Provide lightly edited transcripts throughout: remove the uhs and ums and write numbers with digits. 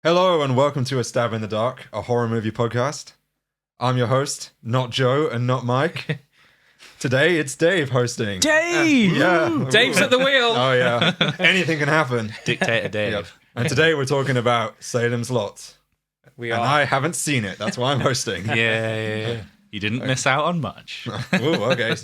Hello and welcome to A Stab in the Dark, a horror movie podcast. I'm your host, not Joe and not Mike. Today it's Dave hosting. Dave! Yeah. Dave's at the wheel. Oh yeah. Anything can happen. Dictator Dave. Yep. And today we're talking about Salem's Lot. We And are. I haven't seen it. That's why I'm hosting. Yeah. You didn't miss out on much. Ooh, okay.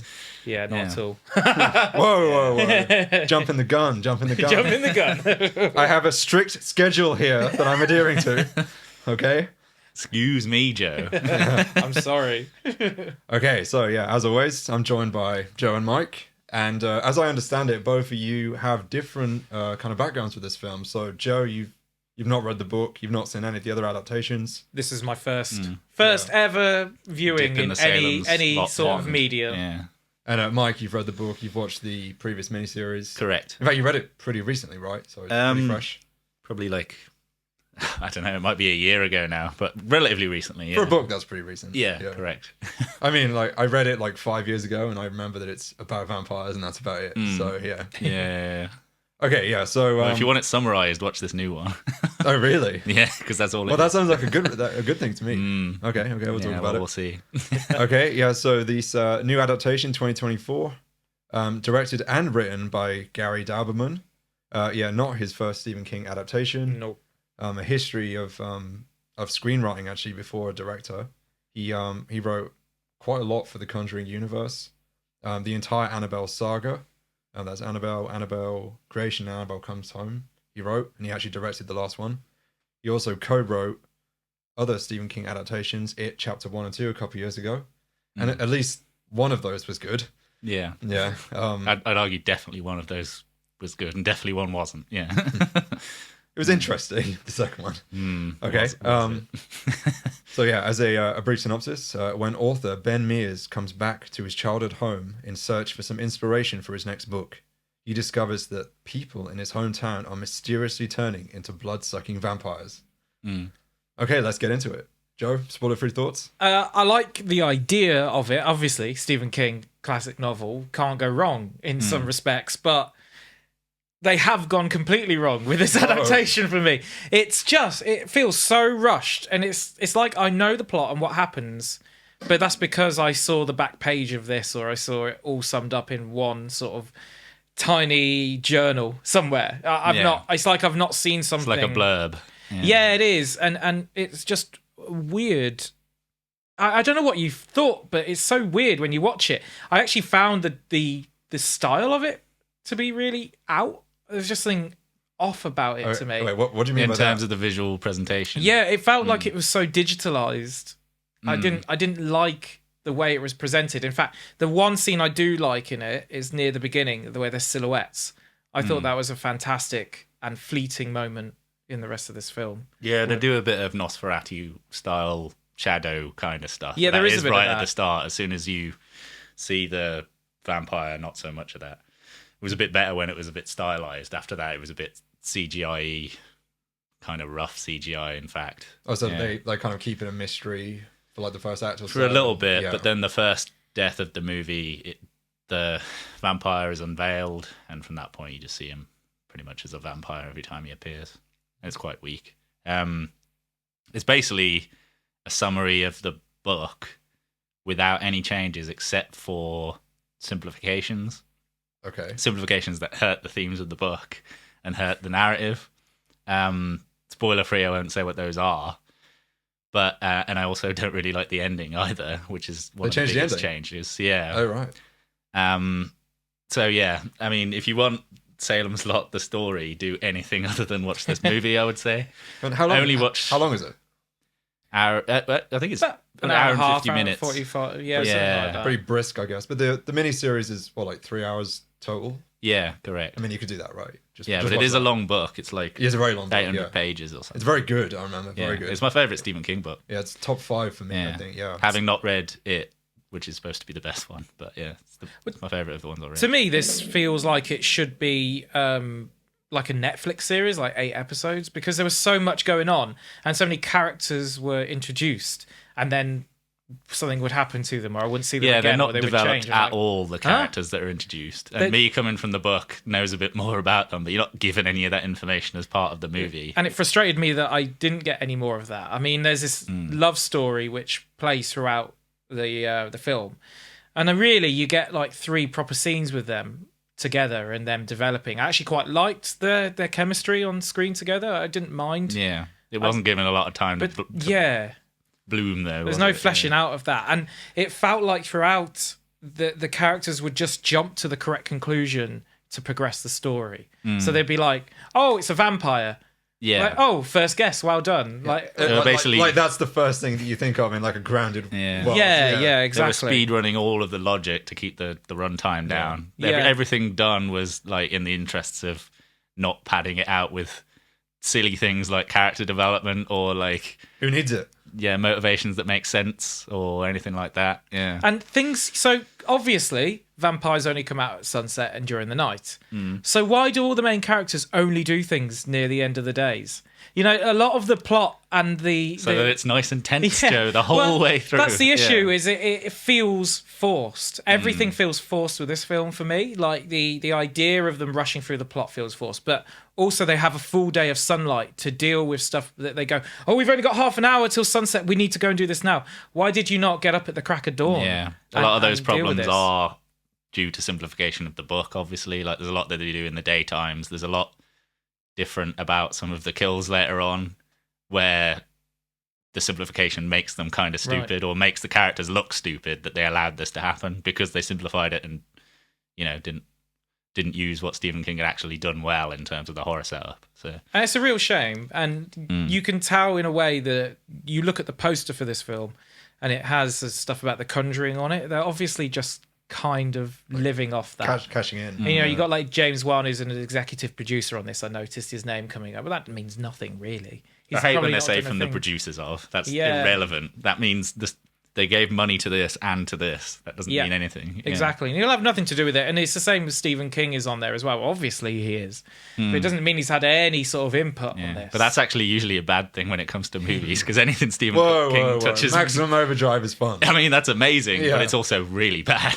Yeah, not at all. Whoa. Jumping the gun. Jump in the gun. I have a strict schedule here that I'm adhering to. Okay? Excuse me, Joe. I'm sorry. Okay, so yeah, as always, I'm joined by Joe and Mike. And as I understand it, both of you have different kind of backgrounds with this film. So Joe, you've not read the book, you've not seen any of the other adaptations. This is my first ever viewing Dip in in the Salem's any lot sort of pond. media. Yeah, And Mike, you've read the book, you've watched the previous miniseries. correct. In fact, you read it pretty recently, right? So it's pretty fresh. Probably like, I don't know, it might be a year ago now, but relatively recently. Yeah. For a book, that's pretty recent. Yeah, correct. I mean, like, I read it like 5 years ago, and I remember that it's about vampires, and that's about it. So, yeah. Yeah. Okay, yeah, so... Well, if you want it summarized, watch this new one. Oh, really? Yeah, because that's all it Well, that is. sounds like a good thing to me. Okay, we'll talk about it. We'll see. Okay, yeah, so this new adaptation, 2024, directed and written by Gary Dauberman. Not his first Stephen King adaptation. Nope. A history of screenwriting, actually, before a director. He wrote quite a lot for the Conjuring universe. The entire Annabelle saga. That's Annabelle Creation, Annabelle Comes Home. He wrote, and he actually directed the last one. He also co-wrote other Stephen King adaptations, It Chapter 1 and 2, a couple years ago. And at least one of those was good. Yeah. Yeah. I'd argue definitely one of those was good, and definitely one wasn't. Yeah. It was interesting, the second one. Okay. Was it? So yeah, as a brief synopsis, when author Ben Mears comes back to his childhood home in search for some inspiration for his next book, he discovers that people in his hometown are mysteriously turning into blood-sucking vampires. Okay, let's get into it. Joe, spoiler-free thoughts? I like the idea of it. Obviously, Stephen King, classic novel, can't go wrong in some respects, but they have gone completely wrong with this adaptation for me. It feels so rushed, and it's like I know the plot and what happens, but that's because I saw the back page of this, or I saw it all summed up in one sort of tiny journal somewhere. It's like I've not seen something. It's like a blurb. Yeah, it is, and it's just weird. I don't know what you thought, but it's so weird when you watch it. I actually found the style of it to be really out. There's just something off about it to me. Wait, what do you mean In by terms that? of the visual presentation. Yeah, it felt like it was so digitalized. I didn't like the way it was presented. In fact, the one scene I do like in it is near the beginning, the way there's silhouettes. I thought that was a fantastic and fleeting moment in the rest of this film. Yeah, they do a bit of Nosferatu style shadow kind of stuff. Yeah, there is a is bit right of at that. the start. As soon as you see the vampire, not so much of that. It was a bit better when it was a bit stylized. After that, it was a bit CGI, kind of rough CGI, in fact. Oh, so Yeah. they kind of keep it a mystery for like the first act or so? For a little bit, Yeah. but then the first death of the movie, the vampire is unveiled, and from that point, you just see him pretty much as a vampire every time he appears. It's quite weak. It's basically a summary of the book without any changes except for simplifications. Okay. Simplifications that hurt the themes of the book and hurt the narrative. Spoiler free, I won't say what those are. But and I also don't really like the ending either, which is one of the changed the biggest ending? changes. Yeah. Oh, right. So yeah, I mean, if you want Salem's Lot, the story, do anything other than watch this movie, I would say. And how long? I only watched- How long is it? I think it's About an hour and half, 50 hour and minutes. 45. Yeah. Yeah, something like that. Pretty brisk, I guess. But the miniseries is what, like 3 hours total? Yeah, correct. I mean, you could do that, right? Just Yeah, just but it watch is that. a long book. It's like It is a very long book, 800 yeah. pages or something. It's very good, I remember. Yeah, Very good. it's my favourite Stephen King book. Yeah, it's top 5 for me, Yeah. I think. Yeah. Having not read it, which is supposed to be the best one, but yeah, it's my favourite of the ones already. To me, this feels like it should be like a Netflix series, like 8 episodes, because there was so much going on and so many characters were introduced and then something would happen to them, or I wouldn't see them Yeah, again, they're or not they would developed change. at all, the characters that are introduced. And me coming from the book knows a bit more about them, but you're not given any of that information as part of the movie. And it frustrated me that I didn't get any more of that. I mean, there's this love story which plays throughout the film, and then really you get like 3 proper scenes with them together and them developing. I actually quite liked their chemistry on screen together. I didn't mind. Yeah, it wasn't given a lot of time But to yeah, bloom, though. there's no fleshing out of that, and it felt like throughout the characters would just jump to the correct conclusion to progress the story. So they'd be like, "Oh, it's a vampire." Yeah. Like, oh, first guess, well done. Like, basically, like that's the first thing that you think of in like a grounded world. yeah, They exactly. were speed running all of the logic to keep the runtime down. Yeah. Everything done was like in the interests of not padding it out with silly things like character development or like Who needs it? motivations that make sense or anything like that. Yeah. And things, so obviously, vampires only come out at sunset and during the night. So why do all the main characters only do things near the end of the days? You know, a lot of the plot and So that it's nice and tense, Yeah. Joe, the whole Well, way through. That's the issue, Yeah. is it feels forced. Everything feels forced with this film for me. Like the idea of them rushing through the plot feels forced. But also they have a full day of sunlight to deal with stuff that they go, oh, we've only got half an hour till sunset. We need to go and do this now. Why did you not get up at the crack of dawn? Yeah. A lot of those and deal with problems this? are due to simplification of the book, obviously. Like, there's a lot that they do in the daytimes. There's a lot different about some of the kills later on where the simplification makes them kind of stupid or makes the characters look stupid that they allowed this to happen because they simplified it and, you know, didn't use what Stephen King had actually done well in terms of the horror setup. So, And it's a real shame. And you can tell in a way that you look at the poster for this film and it has stuff about The Conjuring on it. They're obviously just kind of living off that. Cashing in. And, you know, you got like James Wan, who's an executive producer on this. I noticed his name coming up, but that means nothing really. I hate when probably they not say done a from the thing. producers of. That's Yeah. irrelevant. That means they gave money to this and to this. That doesn't Yeah. mean anything. Yeah. Exactly. And he'll have nothing to do with it. And it's the same with Stephen King is on there as well. Obviously he is. But it doesn't mean he's had any sort of input on this. But that's actually usually a bad thing when it comes to movies because anything Stephen Whoa, King whoa, whoa. touches. Maximum Overdrive is fun. I mean, that's amazing, Yeah. but it's also really bad.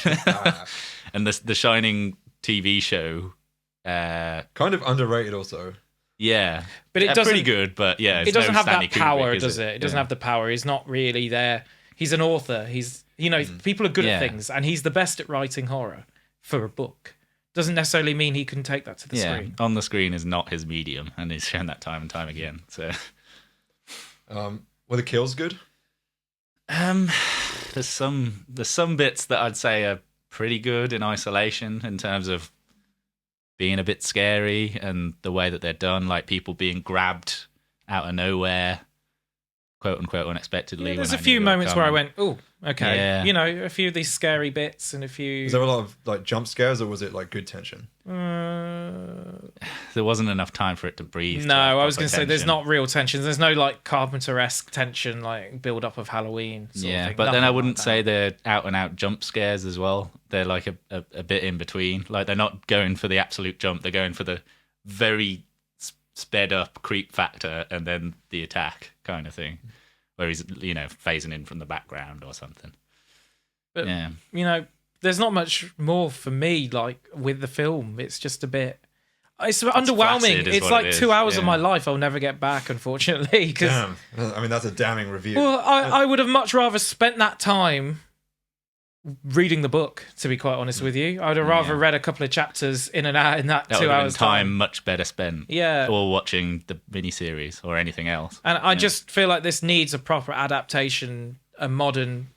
And the Shining TV show, Kind of underrated also. yeah, But it yeah, doesn't- pretty good. But yeah, it's it doesn't no have Stanley that power, Kubrick, does it? It doesn't Yeah. have the power. He's not really there. He's an author. He's, you know, people are good Yeah. at things, and he's the best at writing horror for a book. Doesn't necessarily mean he can take that to the Yeah, screen. on the screen is not his medium, and he's shown that time and time again. So, Were the kills good? there's some bits that I'd say are pretty good in isolation in terms of being a bit scary and the way that they're done, like people being grabbed out of nowhere, quote unquote, unexpectedly. Yeah, there's when a I few knew they were moments where I coming. went, oh, okay. Yeah. You know, a few of these scary bits and a few. Was there a lot of like jump scares, or was it like good tension? There wasn't enough time for it to breathe. No, to have I was proper going to say there's tension. not real tension. There's no like Carpenter-esque tension, like build up of Halloween. Sort of Yeah, thing. but then Nothing I like wouldn't that. say they're out and out jump scares as well. They're like a bit in between. Like they're not going for the absolute jump. They're going for the very sped up creep factor and then the attack kind of thing, where he's, you know, phasing in from the background or something. But, Yeah. you know, there's not much more for me, like, with the film. It's just a bit... It's underwhelming. flaccid is It's what like it is, 2 hours of yeah. my life I'll never get back, unfortunately. 'cause- Damn. I mean, that's a damning review. well, I would have much rather spent that time reading the book, to be quite honest with you. I would have rather read a couple of chapters in an hour in that That 2 would have been hours time much better spent. Yeah. Or watching the miniseries or anything else. And I just feel like this needs a proper adaptation, a modern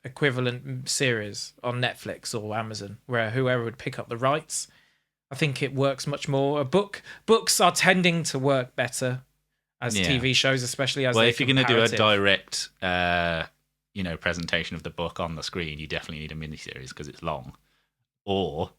equivalent series on Netflix or Amazon, where whoever would pick up the rights, I think it works much more. Books are tending to work better as Yeah. TV shows, especially as Well, they're if you're going to do a comparative. direct, presentation of the book on the screen, you definitely need a miniseries because it's long. Or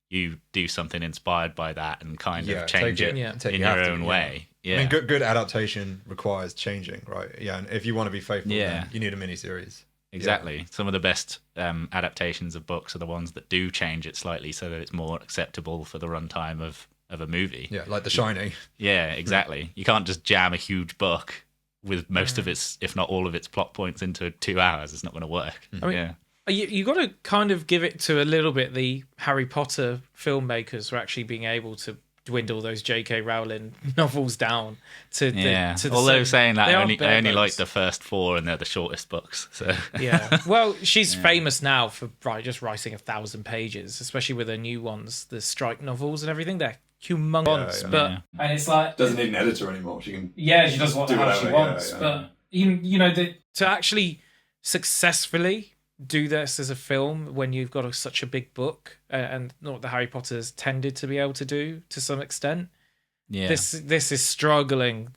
you do something inspired by that and kind of change it in your own way. Yeah. I mean, good adaptation requires changing, right? Yeah, and if you want to be faithful, Yeah. then you need a miniseries. Exactly. Some of the best adaptations of books are the ones that do change it slightly so that it's more acceptable for the runtime of a movie. Yeah, like The Shining. Yeah, exactly. You can't just jam a huge book with most of its, if not all of its plot points into 2 hours, it's not going to work. I mean, you got to kind of give it to a little bit the Harry Potter filmmakers for actually being able to dwindle those J.K. Rowling novels down to the Although saying that, they I are only bare like bones. the first 4, and they're the shortest books. So Yeah. Well, she's famous now for just writing 1,000 pages, especially with her new ones, the strike novels and everything. They're humongous, but and it's like Doesn't need an editor anymore. She can. she does what the hell she whatever, wants. yeah. But you know, to actually successfully do this as a film when you've got such a big book, and not what the Harry Potter's tended to be able to do to some extent. yeah, This is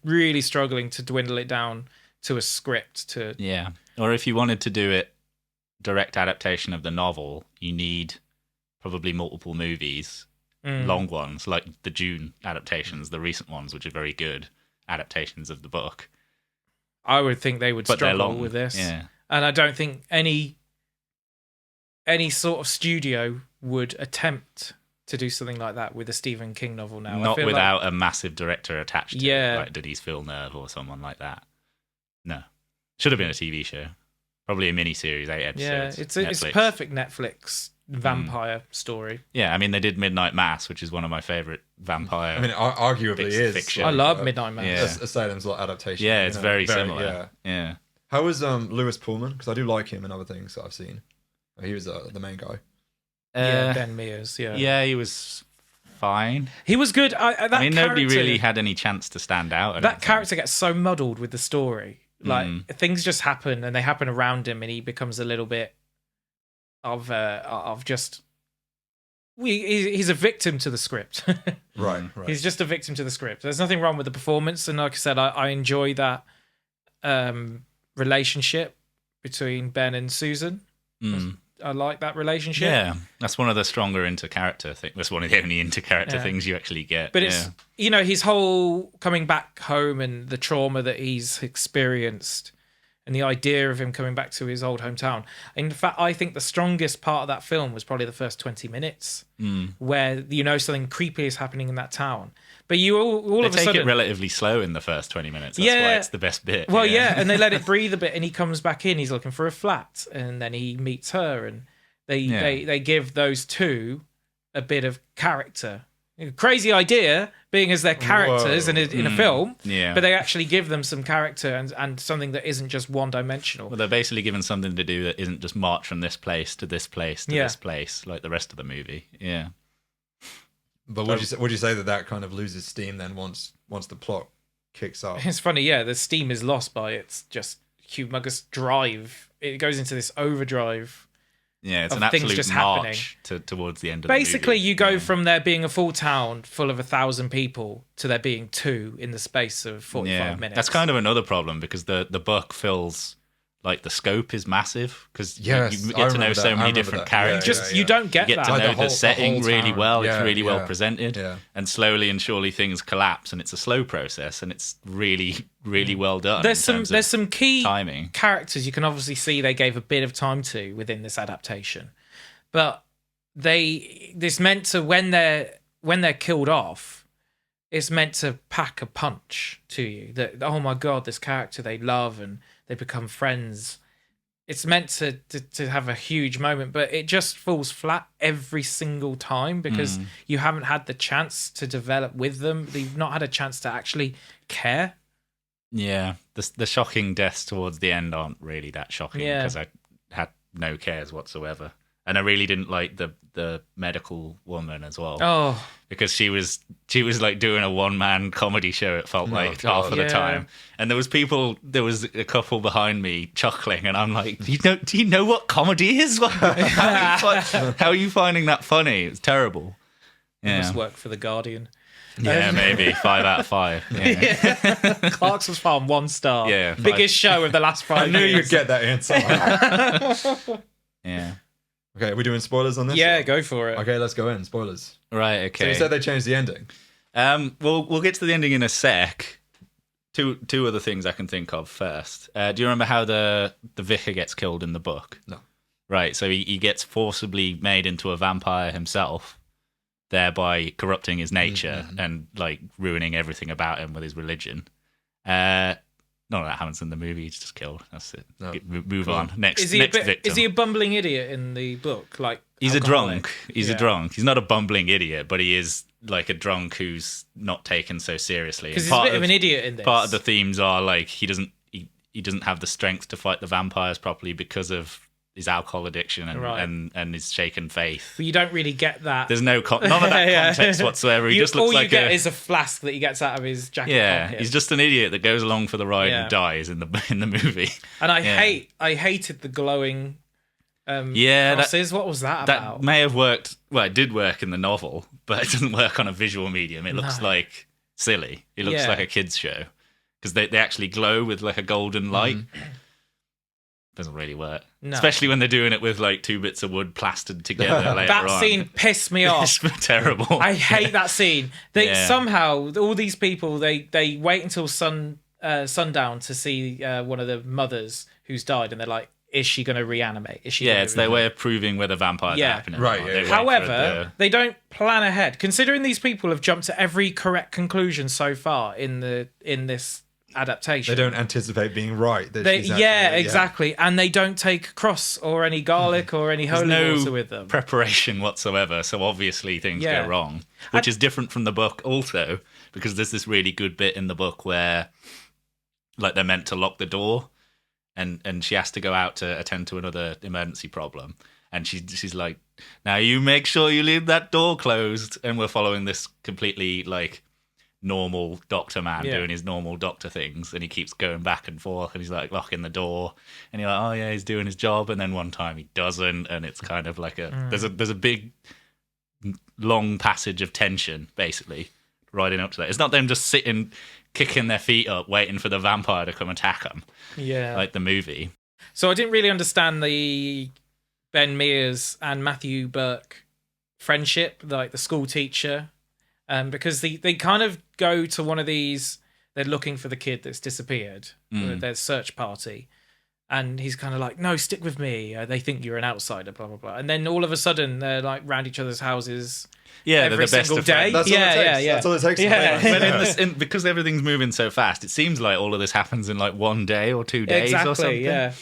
really struggling to dwindle it down to a script. Or if you wanted to do it direct adaptation of the novel, you need probably multiple movies, long ones like the Dune adaptations, the recent ones, which are very good adaptations of the book. I would think they would But they're struggle long, with this, yeah. and I don't think any sort of studio would attempt to do something like that with a Stephen King novel now. I Not feel without a massive director attached to Yeah. it, like Denis Villeneuve or someone like that. No. Should have been a TV show. Probably a mini-series, 8 episodes. it's Netflix. a perfect Netflix vampire story. Yeah, I mean, they did Midnight Mass, which is one of my favourite vampire... I mean, arguably is fiction. I love Midnight Mass. Yeah. A Salem's Lot adaptation. Yeah, it's you know, very similar. Yeah. How was Lewis Pullman? Because I do like him in other things that I've seen. He was the main guy. Ben Mears. Yeah, he was fine. He was good. I mean, nobody really had any chance to stand out. That character gets so muddled with the story. Like things just happen, and they happen around him, and he becomes a little bit of just. He's a victim to the script. Right. He's just a victim to the script. There's nothing wrong with the performance, and like I said, I enjoy that relationship between Ben and Susan. I like that relationship. Yeah, that's one of the stronger inter-character things. That's one of the only inter-character things you actually get. But it's, his whole coming back home and the trauma that he's experienced and the idea of him coming back to his old hometown. In fact, I think the strongest part of that film was probably the first 20 minutes where, something creepy is happening in that town. But you all of a sudden... They take it relatively slow in the first 20 minutes. That's why it's the best bit. Well, and they let it breathe a bit, and he comes back in, he's looking for a flat, and then he meets her, and they give those two a bit of character. Crazy idea, being as their characters in a film, but they actually give them some character and something that isn't just one-dimensional. Well, they're basically given something to do that isn't just march from this place to this place to this place, like the rest of the movie. Yeah. But would you say that kind of loses steam then once the plot kicks off? It's funny, the steam is lost by its just humongous drive. It goes into this overdrive. Yeah, it's of an things absolute just march towards the end of Basically, the movie. you go from there being a full town full of 1,000 people to there being 2 in the space of 45 minutes. That's kind of another problem because the book fills... Like the scope is massive because you get to know so many different characters. You don't get that. You get to know the setting really well. It's really well presented, and slowly and surely things collapse, and it's a slow process, and it's really, really well done. There's some key timing characters you can obviously see they gave a bit of time to within this adaptation, but this meant to when they're killed off, it's meant to pack a punch to you that, oh my god, this character they love and they become friends. It's meant to have a huge moment, but it just falls flat every single time because you haven't had the chance to develop with them. You've not had a chance to actually care. Yeah, the shocking deaths towards the end aren't really that shocking because I had no cares whatsoever. And I really didn't like the medical woman as well. Oh, because she was like doing a one-man comedy show. It felt like half of the time, and there was a couple behind me chuckling, and I'm like, do you know what comedy is? How are you finding that funny? It's terrible. It must work for the Guardian. Yeah, maybe 5 out of 5. Yeah. Clarkson's Farm 1 star. Yeah, biggest show of the last 5 years. I knew you'd get that answer. Yeah. Okay, are we doing spoilers on this? Yeah, go for it. Okay, let's go in. Spoilers. Right, okay. So you said they changed the ending. We'll get to the ending in a sec. Two other things I can think of first. Do you remember how the vicar gets killed in the book? No. Right, so he gets forcibly made into a vampire himself, thereby corrupting his nature and like ruining everything about him with his religion. None of that once in the movie, he's just killed. That's it. No. Move on. Next Is he victim. Is he a bumbling idiot in the book? Like He's alcoholic? a drunk. He's a drunk. He's not a bumbling idiot, but he is like a drunk who's not taken so seriously. Because he's a bit of an idiot in this. Part of the themes are like he doesn't have the strength to fight the vampires properly because of his alcohol addiction and his shaken faith. But you don't really get that. There's none of that context whatsoever. He just looks all like you get is a flask that he gets out of his jacket pocket. He's just an idiot that goes along for the ride and dies in the movie. And I hated the glowing crosses. What was that about? That may have worked. Well, it did work in the novel, but it doesn't work on a visual medium. It looks like silly. It looks like a kids show because they actually glow with like a golden light. Doesn't really work, especially when they're doing it with like 2 bits of wood plastered together. Later that on. Scene pissed me off. It's terrible. I hate that scene. They somehow all these people they wait until sundown to see one of the mothers who's died, and they're like, "Is she going to reanimate? Is she?" It's their way of proving whether vampires are happening. Right. Yeah. However, they don't plan ahead. Considering these people have jumped to every correct conclusion so far in this adaptation, they don't anticipate being right. Exactly, and they don't take cross or any garlic or any holy water with them. Preparation whatsoever. So obviously things go wrong, which is different from the book also, because there's this really good bit in the book where, like, they're meant to lock the door, and she has to go out to attend to another emergency problem, and she's like, "Now you make sure you leave that door closed," and we're following this completely like normal doctor man doing his normal doctor things, and he keeps going back and forth, and he's like locking the door, and you're like, oh yeah, he's doing his job, and then one time he doesn't, and it's kind of like there's a big long passage of tension basically riding up to that. It's not them just sitting kicking their feet up waiting for the vampire to come attack them like the movie. So I didn't really understand the Ben Mears and Matthew Burke friendship, like the school teacher. Because they kind of go to one of these, they're looking for the kid that's disappeared, their search party, and he's kind of like, no, stick with me, they think you're an outsider, blah blah blah, and then all of a sudden they're like round each other's houses every single day. That's all it takes. Because everything's moving so fast, it seems like all of this happens in like 1 day or 2 days or something.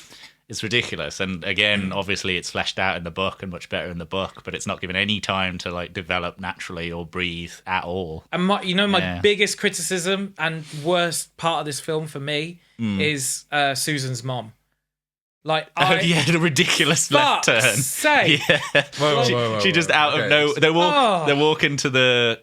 It's ridiculous. And again, obviously it's fleshed out in the book and much better in the book, but it's not given any time to like develop naturally or breathe at all. And my biggest criticism and worst part of this film for me is Susan's mom. Like, the ridiculess left turn. Sake. Whoa, she just out of no. They're walking to the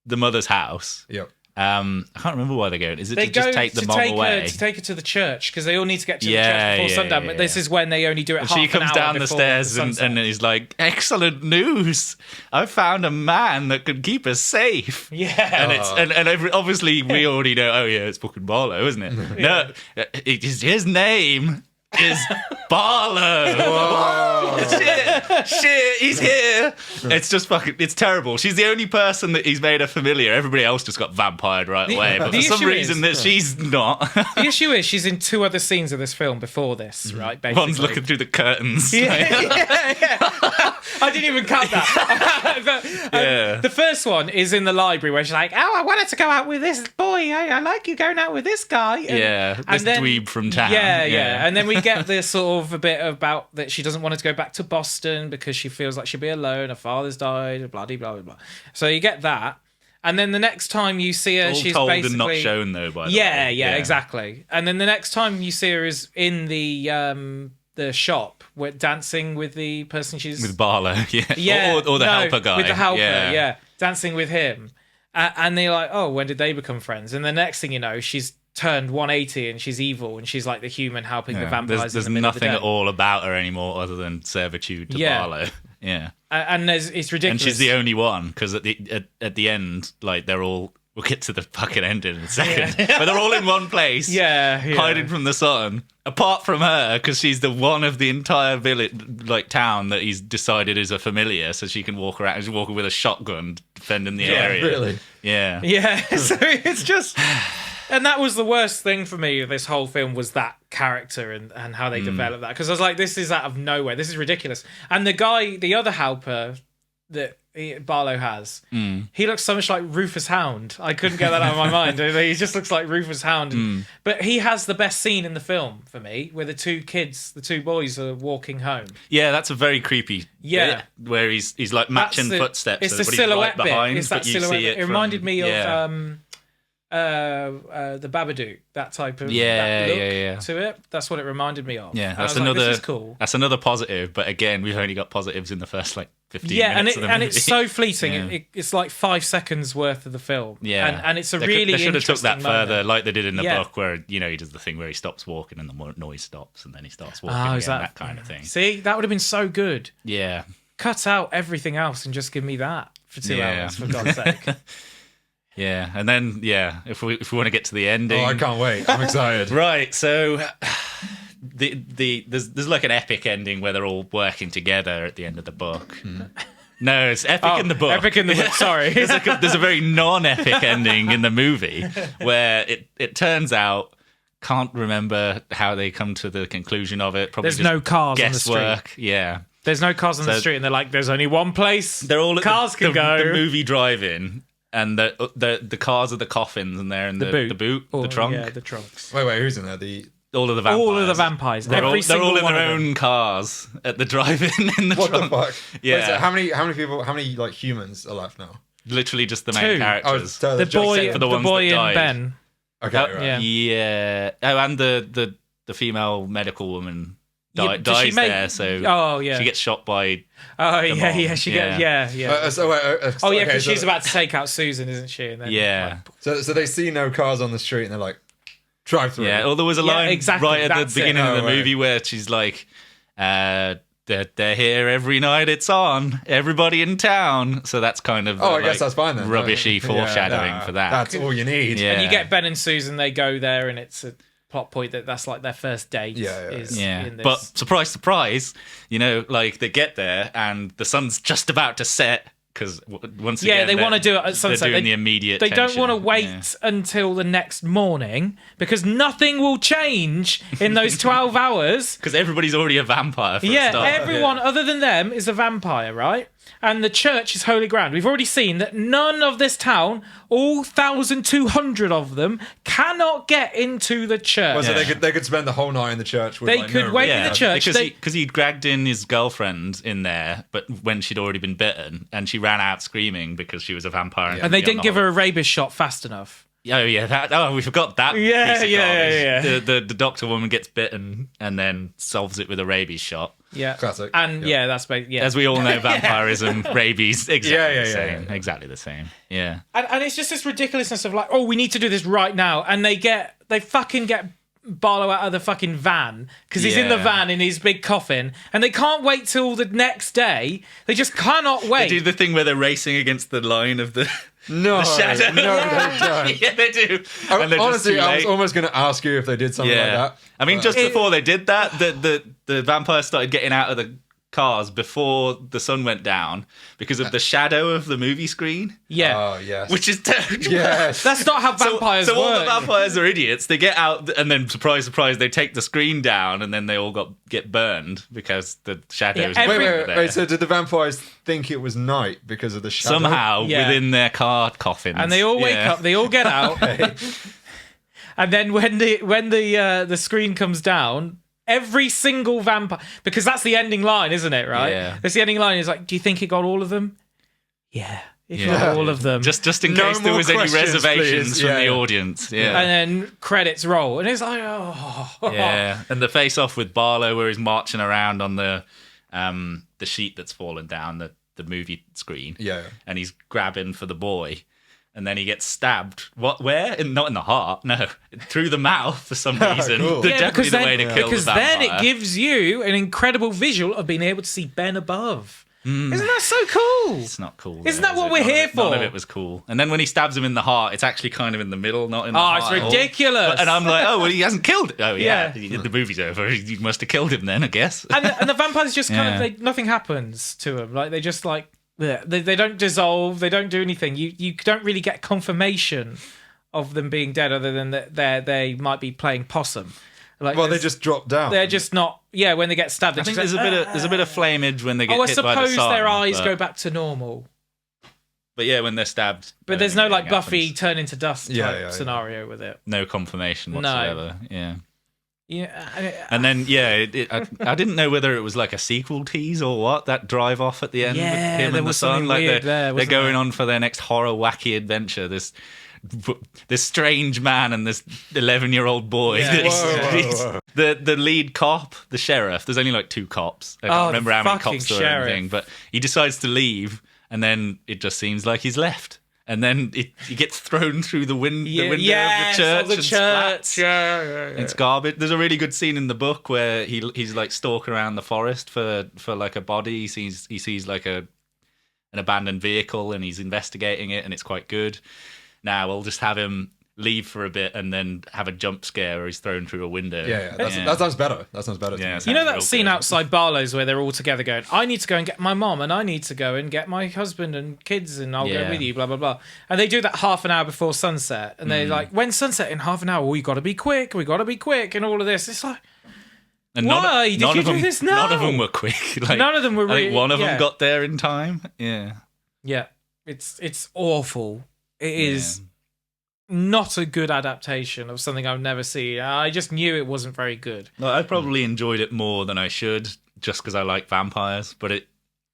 mother's house. Yep. I can't remember why they're going. Is it to just take the mom away? To take her to the church, because they all need to get to the church before sundown. But this is when they only do it. She comes down the stairs and he's like, "Excellent news! I found a man that could keep us safe." Yeah, and obviously we already know. Oh yeah, it's fucking Barlow, isn't it? No, his name is Barlow. Shit, he's here. It's just fucking, it's terrible. She's the only person that he's made a familiar. Everybody else just got vampired right away. But for some reason that she's not. The issue is she's in 2 other scenes of this film before this, right? Basically. One's looking through the curtains. I didn't even cut that. The first one is in the library where she's like, oh, I wanted to go out with this boy. I like you going out with this guy. This dweeb from town. Yeah. And then we get this sort of a bit about that she doesn't want to go back to Boston because she feels like she'll be alone. Her father's died, blah, blah, blah, blah. So you get that. And then the next time you see her, all she's told basically... and not shown, though, by the way. Yeah, exactly. And then the next time you see her is in the shop dancing with the person she's... With Barlow, or the helper guy. With the helper, dancing with him. And they're like, oh, when did they become friends? And the next thing you know, she's turned 180 and she's evil and she's like the human helping the vampires. There's nothing at all about her anymore other than servitude to Barlow. Yeah. And it's ridiculous. And she's the only one, because at the end, like, they're all... We'll get to the fucking ending in a second. But they're all in one place, hiding from the sun. Apart from her, because she's the one of the entire village, like town, that he's decided is a familiar, so she can walk around. She's walking with a shotgun, defending the area. Really? Yeah. So it's just... And that was the worst thing for me of this whole film, was that character and how they developed that. Because I was like, this is out of nowhere. This is ridiculous. And the guy, the other helper... that Barlow has. He looks so much like Rufus Hound. I couldn't get that out of my mind. He just looks like Rufus Hound. But he has the best scene in the film for me, where the two boys are walking home. Yeah, that's a very creepy bit, where he's like matching footsteps. It's the but he's silhouette right behind, bit. It's that but you silhouette see bit. It reminded me of the Babadook, that type of that look to it. That's what it reminded me of. Yeah, that's another. This is cool. That's another positive, but again, we've only got positives in the first 15 yeah, minutes. and it's so fleeting. Yeah. It's like 5 seconds worth of the film. Yeah, and it's they really should have took that moment. further, like they did in the book, where he does the thing where he stops walking and the noise stops, and then he starts walking again, that kind of thing. See, that would have been so good. Yeah, cut out everything else and just give me that for 2 hours, for God's sake. Yeah, and then if we want to get to the ending, I can't wait. I'm excited. Right, so there's like an epic ending where they're all working together at the end of the book. No, it's epic in the book. Epic in the book. Sorry, there's a very non-epic ending in the movie where it turns out. Can't remember how they come to the conclusion of it. Probably there's no cars on the street. Yeah. There's no cars on the street, and they're like, "There's only one place. They're all at cars can go." The movie drive-in, and the cars are the coffins, and they're in the boot, the trunk. Yeah, the trunks. Wait, who's in there? All of the vampires. All of the vampires. They're all in their own cars at the drive-in in the what trunk. What the fuck? Yeah. Wait, so how many people? How many humans are left now? Literally just the main characters. Oh, the boy, for the ones boy that and died. Ben. Okay, right. Yeah. Oh, and the female medical woman dies there, so she gets shot by. Oh yeah, she gets okay, she's about to take out Susan, isn't she? And then, so they see no cars on the street and they're like, drive through. Yeah. Or there was a line right at the beginning of the movie where she's like, they're here every night it's on, everybody in town. So that's kind of I guess that's fine then. Rubbishy foreshadowing for that. That's all you need. Yeah. And you get Ben and Susan, they go there, and it's a plot point that's like their first date. In this. But surprise, surprise, like they get there and the sun's just about to set. Because once again, they want to do it at sunset. They're doing the immediate. They don't want to wait until the next morning because nothing will change in those 12 hours. Because everybody's already a vampire. For a start. Everyone other than them is a vampire, right? And the church is holy ground. We've already seen that none of this town, all 1,200 of them, cannot get into the church. Well, so they could spend the whole night in the church. With, they could wait in the church because he dragged in his girlfriend in there, but when she'd already been bitten, and she ran out screaming because she was a vampire. And they didn't give her a rabies shot fast enough. Oh yeah, we forgot that. Yeah. The doctor woman gets bitten and then solves it with a rabies shot. Yeah, classic. And that's as we all know, vampirism, rabies, exactly the same. Yeah. Exactly the same. Yeah. And it's just this ridiculousness of like, we need to do this right now, and they fucking get Barlow out of the fucking van because he's in the van in his big coffin, and they can't wait till the next day. They just cannot wait. They do the thing where they're racing against the line of the shadow. No, they don't. Yeah, they do. Honestly, I was almost going to ask you if they did something like that. I mean, just before they did that, the vampires started getting out of the cars before the sun went down because of the shadow of the movie screen. Yeah. Oh, yes. Which is terrible. Yes. That's not how vampires work. So all the vampires are idiots. They get out and then, surprise, surprise, they take the screen down and then they all get burned because the shadows were there. Wait, so did the vampires think it was night because of the shadow? Somehow, within their car coffins. And they all wake up, they all get out. And then when the screen comes down, every single vampire, because that's the ending line, isn't it? Right? Yeah. That's the ending line. Is like, do you think it got all of them? Yeah, it got all of them. Just in case there was any reservations please. from the audience. Yeah. And then credits roll, and it's like, Yeah. And the face off with Barlow, where he's marching around on the sheet that's fallen down the movie screen. Yeah. And he's grabbing for the boy. And then he gets stabbed. What? Where? Not in the heart. No, through the mouth for some reason. Cool. Definitely the way to kill because the vampire. then it gives you an incredible visual of being able to see Ben above. Isn't that so cool? It's not cool. Isn't that what we're here for? None of it was cool. And then when he stabs him in the heart, it's actually kind of in the middle, not in the heart. Oh, it's ridiculous. And I'm like, he hasn't killed it. Oh, yeah. The movie's over. You must have killed him then, I guess. And the vampires just kind of, nothing happens to them. Like, they just like, they don't dissolve. They don't do anything. You don't really get confirmation of them being dead, other than that they might be playing possum. Like, they just drop down. They're just not. Yeah, when they get stabbed, I think there's a bit of flameage when they get hit by the sun. I suppose their eyes go back to normal. But yeah, when they're stabbed. But there's no like anything Buffy happens. turn into dust type Yeah, yeah. scenario with it. No confirmation No. whatsoever. Yeah. Yeah, And then, yeah, I didn't know whether it was like a sequel tease or what, that drive off at the end Yeah, with him there and the was son. something Like weird there, they're wasn't going there? on for their next horror, wacky adventure. This strange man and this 11-year-old boy. Yeah. Whoa. The lead cop, the sheriff, there's only like 2 cops. I Oh, can't remember the how many fucking cops there were or sheriff. anything, but he decides to leave, and then it just seems like he's left. And then he gets thrown through the, the window yes, of of the the church. church. Yeah. It's garbage. There's a really good scene in the book where he's like stalking around the forest for like a body. He sees like an abandoned vehicle and he's investigating it, and it's quite good. Now we'll just have him leave for a bit and then have a jump scare where he's thrown through a window. Yeah. That sounds better. That sounds better. Yeah, To me. You know Sounds that real scene good. outside Barlow's where they're all together going, I need to go and get my mom, and I need to go and get my husband and kids, and I'll go Yeah. with you, blah, blah, blah. And they do that half an hour before sunset. And they're like, when's sunset? In half an hour? We got to be quick. We got to be quick. And all of this. It's like, And why did you of do them, this now? None of them were quick. Like, None of them were I think really- one of yeah. them got there in time. Yeah. yeah, it's awful. It is not a good adaptation of something I've never seen. I just knew it wasn't very good. Well, I probably enjoyed it more than I should, just because I like vampires. But it,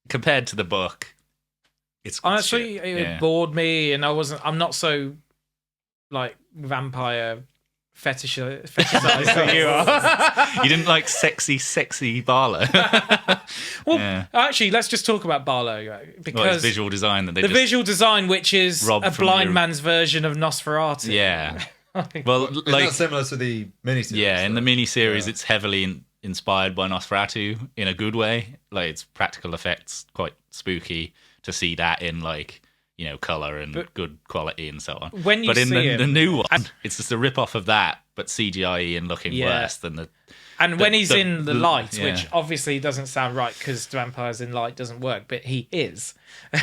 compared to the book, it's Honestly, shit. it bored me, and I'm not so like vampire fetishized that you are. You didn't like sexy Barlow. Well, Yeah. actually, let's just talk about Barlow Well, it's because visual design that they the just visual design, which is robbed a from blind your- man's version of Nosferatu. Yeah. Well, Is like that similar to the miniseries? yeah, in the though? miniseries, Yeah. it's heavily inspired by Nosferatu in a good way. Like it's practical effects, quite spooky to see that in like color and But- good quality and so on. When you but in see the him- new one, it's just a rip off of that, but CGI and looking Yeah. worse than the. And when he's in the light, yeah. which obviously doesn't sound right because vampires in light doesn't work, but he is.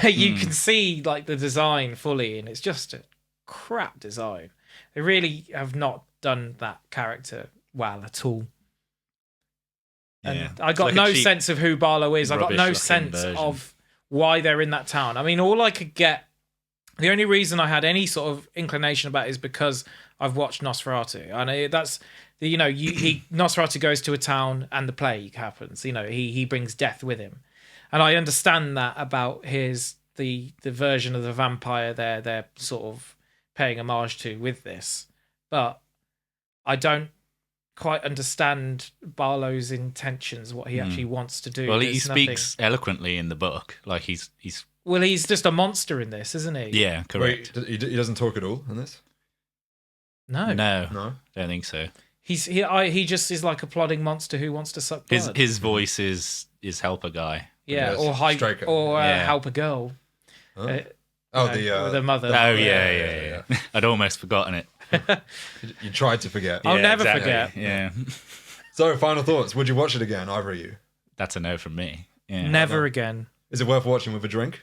You can see like the design fully, and it's just a crap design. They really have not done that character well at all. And Yeah. I It's got like a no cheap, sense of who Barlow is. I got no rubbish-looking sense version. of why they're in that town. I mean, all I could get, the only reason I had any sort of inclination about it is because I've watched Nosferatu. And that's, Nosferatu goes to a town and the plague happens. He brings death with him. And I understand that about the version of the vampire they're sort of paying homage to with this. But I don't quite understand Barlow's intentions, what he actually wants to do. Well, he There's nothing- speaks eloquently in the book. Like he's Well, he's just a monster in this, isn't he? yeah, correct. Wait, he doesn't talk at all in this. No. No. Don't think so. He just is like a plodding monster who wants to suck blood. His voice is helper guy. yeah, Yes, or striker. Yeah. help a girl. Huh? Uh, The the mother. Oh yeah. I'd almost forgotten it. you tried to forget. I'll Yeah, never exactly. forget. Yeah, So, final thoughts. Would you watch it again, either of you? that's a no from me. Yeah. Never again. Is it worth watching with a drink?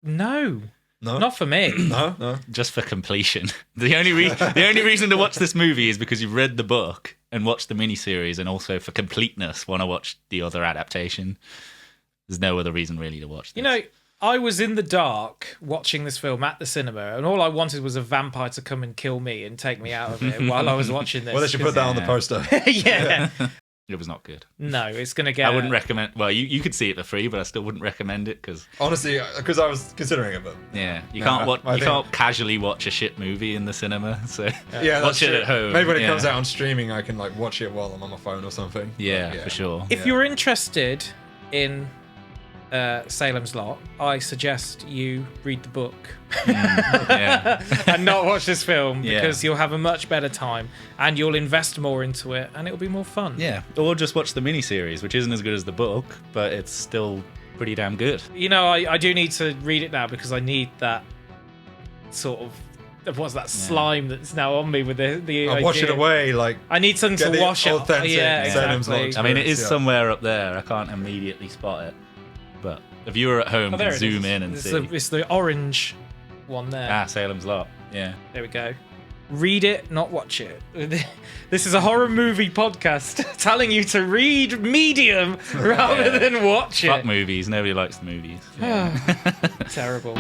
No, No. not for me. No. Just for completion. The only reason to watch this movie is because you've read the book and watched the miniseries, and also for completeness want to watch the other adaptation. There's no other reason really to watch this. I was in the dark watching this film at the cinema, and all I wanted was a vampire to come and kill me and take me out of it while I was watching this. Well, they should put that on the poster. yeah. It was not good. No, it's gonna get. I wouldn't recommend. Well, you could see it for free, but I still wouldn't recommend it because Honestly, because I was considering it, but you No, can't watch. I You think- can't casually watch a shit movie in the cinema. So yeah, watch that's it true. at home. Maybe when it yeah. comes out on streaming, I can like watch it while I'm on my phone or something. Yeah, But, for sure. If you're interested in Salem's Lot, I suggest you read the book Yeah. and not watch this film Yeah. because you'll have a much better time and you'll invest more into it and it'll be more fun. Yeah, or just watch the miniseries, which isn't as good as the book, but it's still pretty damn good. I do need to read it now because I need that sort of what's that slime that's now on me with the I'll wash it idea. away. Like, I need something Get to the wash it. authentic Yeah, Salem's Lot exactly. I mean, it is Yeah. somewhere up there. I can't immediately spot it, but if you were at home, Oh, there and it zoom is. in and it's see. it's the orange one there. Salem's Lot. Yeah. There we go. Read it, not watch it. This is a horror movie podcast telling you to read Medium rather than watch Fuck it. movies. Nobody likes the movies. Terrible.